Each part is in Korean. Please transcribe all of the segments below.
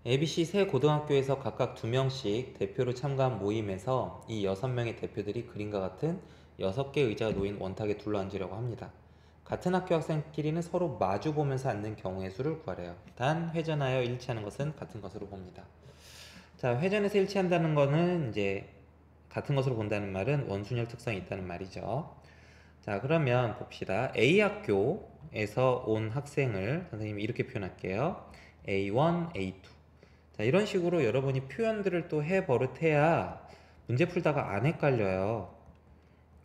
ABC 세 고등학교에서 각각 2명씩 대표로 참가한 모임에서 이 6명의 대표들이 그림과 같은 6개의 의자가 놓인 원탁에 둘러앉으려고 합니다. 같은 학교 학생끼리는 서로 마주 보면서 앉는 경우의 수를 구하래요. 단 회전하여 일치하는 것은 같은 것으로 봅니다. 자, 회전해서 일치한다는 거는 이제 같은 것으로 본다는 말은 원순열 특성이 있다는 말이죠. 자, 그러면 봅시다. A 학교에서 온 학생을 선생님이 이렇게 표현할게요. A1, A2. 자, 이런 식으로 여러분이 표현들을 또 해 버릇해야 문제 풀다가 안 헷갈려요.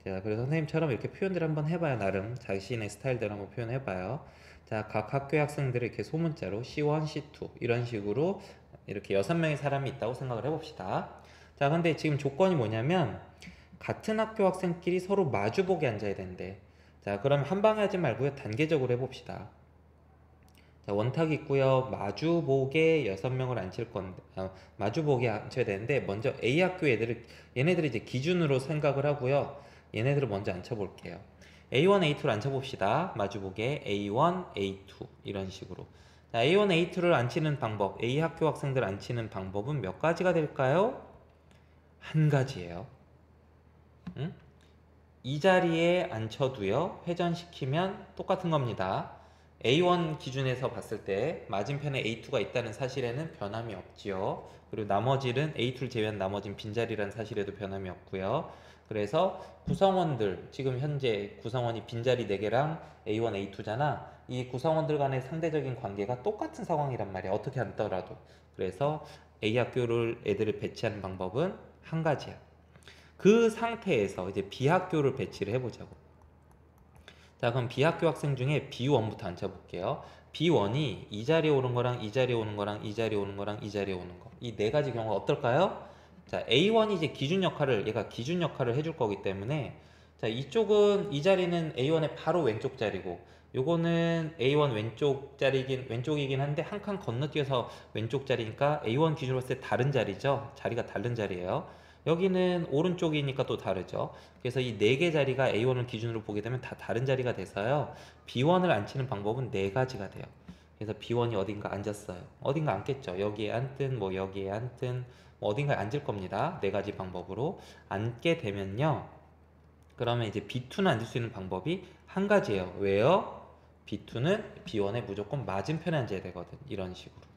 자, 그래서 선생님처럼 이렇게 표현들 한번 해봐요. 나름 자신의 스타일대로 한번 표현해봐요. 자, 각 학교의 학생들을 이렇게 소문자로 C1, C2 이런 식으로 이렇게 6명의 사람이 있다고 생각을 해봅시다. 자, 근데 지금 조건이 뭐냐면 같은 학교 학생끼리 서로 마주보게 앉아야 된대. 자, 그럼 한 방에 하지 말고요. 단계적으로 해봅시다. 자, 원탁이 있고요. 마주보게 6명을 앉힐 건데, 마주보게 앉혀야 되는데, 먼저 A 학교 얘네들을 이제 기준으로 생각을 하고요. 얘네들을 먼저 앉혀볼게요. A1, A2를 앉혀봅시다. 마주보게 A1, A2 이런 식으로. 자, A1, A2를 앉히는 방법, A 학교 학생들 앉히는 방법은 몇 가지가 될까요? 한 가지예요. 응? 이 자리에 앉혀도요. 회전시키면 똑같은 겁니다. A1 기준에서 봤을 때 맞은편에 A2가 있다는 사실에는 변함이 없지요. 그리고 나머지는 A2를 제외한 나머지는 빈자리라는 사실에도 변함이 없고요. 그래서 구성원들, 지금 현재 구성원이 빈자리 4개랑 A1, A2잖아. 이 구성원들 간의 상대적인 관계가 똑같은 상황이란 말이야. 어떻게 앉더라도. 그래서 A 학교를 애들을 배치하는 방법은 한 가지야. 그 상태에서 이제 B학교를 배치를 해보자고. 자, 그럼 B학교 학생 중에 B1부터 앉혀볼게요. B1이 이 자리에 오는 거랑 이 자리에 오는 거랑 이 자리에 오는 거랑 이 자리에 오는 거. 이 네 가지 경우가 어떨까요? 자, A1이 이제 얘가 기준 역할을 해줄 거기 때문에, 자, 이쪽은, 이 자리는 A1의 바로 왼쪽 자리고, 요거는 A1 왼쪽이긴 한데, 한 칸 건너뛰어서 왼쪽 자리니까 A1 기준으로 봤을 때 다른 자리죠? 자리가 다른 자리예요. 여기는 오른쪽이니까 또 다르죠. 그래서 이 4개 자리가 A1을 기준으로 보게 되면 다 다른 자리가 돼서요. B1을 앉히는 방법은 4가지가 돼요. 그래서 B1이 어딘가 앉았어요. 어딘가 앉겠죠. 여기에 앉든 뭐 여기에 앉든 뭐 어딘가에 앉을 겁니다. 4가지 방법으로 앉게 되면요. 그러면 이제 B2는 앉을 수 있는 방법이 한 가지예요. 왜요? B2는 B1에 무조건 맞은편에 앉아야 되거든. 이런 식으로.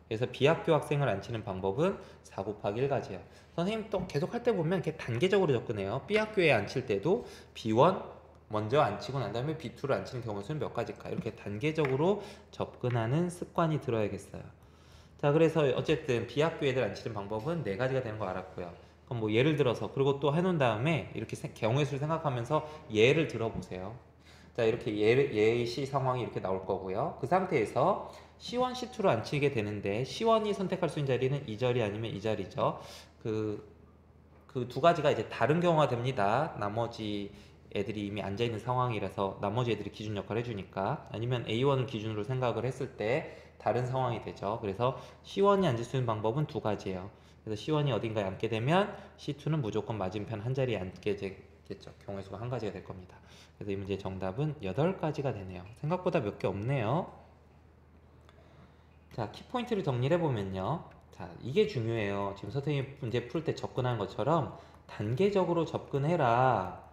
그래서 B학교 학생을 앉히는 방법은 4 곱하기 1가지예요. 선생님 또 계속 할 때 보면 이렇게 단계적으로 접근해요. B학교에 앉힐 때도 B1 먼저 앉히고 난 다음에 B2를 앉히는 경우 수는 몇 가지일까? 이렇게 단계적으로 접근하는 습관이 들어야겠어요. 자, 그래서 어쨌든 B학교 애들 앉히는 방법은 4가지가 되는 거 알았고요. 그럼 뭐 예를 들어서 그리고 또 해놓은 다음에 이렇게 경우의 수를 생각하면서 예를 들어보세요. 자, 이렇게 예시 상황이 이렇게 나올 거고요. 그 상태에서 C1, C2로 앉히게 되는데 C1이 선택할 수 있는 자리는 이 자리 아니면 이 자리죠. 그 2가지가 이제 다른 경우가 됩니다. 나머지 애들이 이미 앉아있는 상황이라서 나머지 애들이 기준 역할을 해주니까 아니면 A1을 기준으로 생각을 했을 때 다른 상황이 되죠. 그래서 C1이 앉을 수 있는 방법은 2가지예요. 그래서 C1이 어딘가에 앉게 되면 C2는 무조건 맞은편 한 자리에 앉게 되겠죠. 경우의 수가 한 가지가 될 겁니다. 그래서 이 문제의 정답은 8가지가 되네요. 생각보다 몇 개 없네요. 자, 키포인트를 정리를 해보면요. 자, 이게 중요해요. 지금 선생님 문제 풀 때 접근하는 것처럼 단계적으로 접근해라.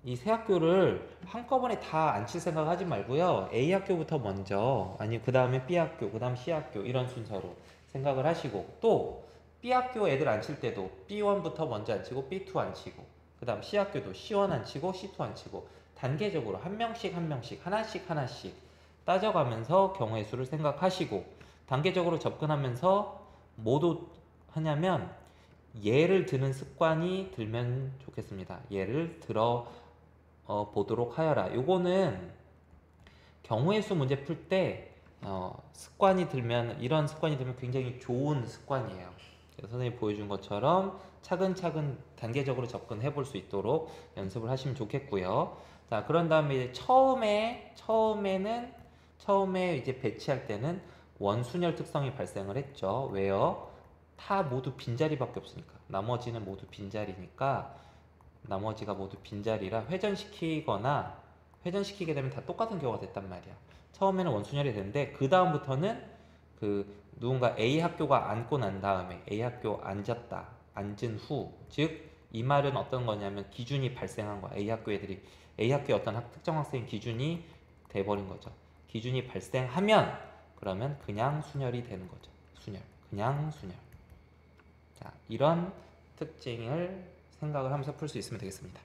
이 세 학교를 한꺼번에 다 앉힐 생각 하지 말고요. A 학교부터 먼저, 아니, 그 다음에 B 학교, 그 다음 C 학교, 이런 순서로 생각을 하시고, 또 B 학교 애들 앉힐 때도 B1부터 먼저 앉히고, B2 앉히고, 그 다음 C 학교도 C1 앉히고, C2 앉히고, 단계적으로 한 명씩 한 명씩, 하나씩 하나씩 따져가면서 경우의 수를 생각하시고, 단계적으로 접근하면서 모두 하냐면, 예를 드는 습관이 들면 좋겠습니다. 예를 들어 보도록 하여라. 요거는 경우의 수 문제 풀 때 이런 습관이 들면 굉장히 좋은 습관이에요. 그래서 선생님이 보여준 것처럼 차근차근 단계적으로 접근해 볼 수 있도록 연습을 하시면 좋겠고요. 자, 그런 다음에 이제 처음에 이제 배치할 때는 원순열 특성이 발생을 했죠. 왜요? 다 모두 빈자리밖에 없으니까. 나머지가 모두 빈자리라 회전시키게 되면 다 똑같은 경우가 됐단 말이야. 처음에는 원순열이 되는데 그 다음부터는 누군가 A 학교가 앉고 난 다음에 A 학교 앉았다, 앉은 후, 즉 이 말은 어떤 거냐면 기준이 발생한 거야. A 학교의 어떤 특정 학생 기준이 돼버린 거죠. 기준이 발생하면 그러면 그냥 순혈이 되는 거죠. 순혈, 그냥 순혈. 자, 이런 특징을 생각을 하면서 풀 수 있으면 되겠습니다.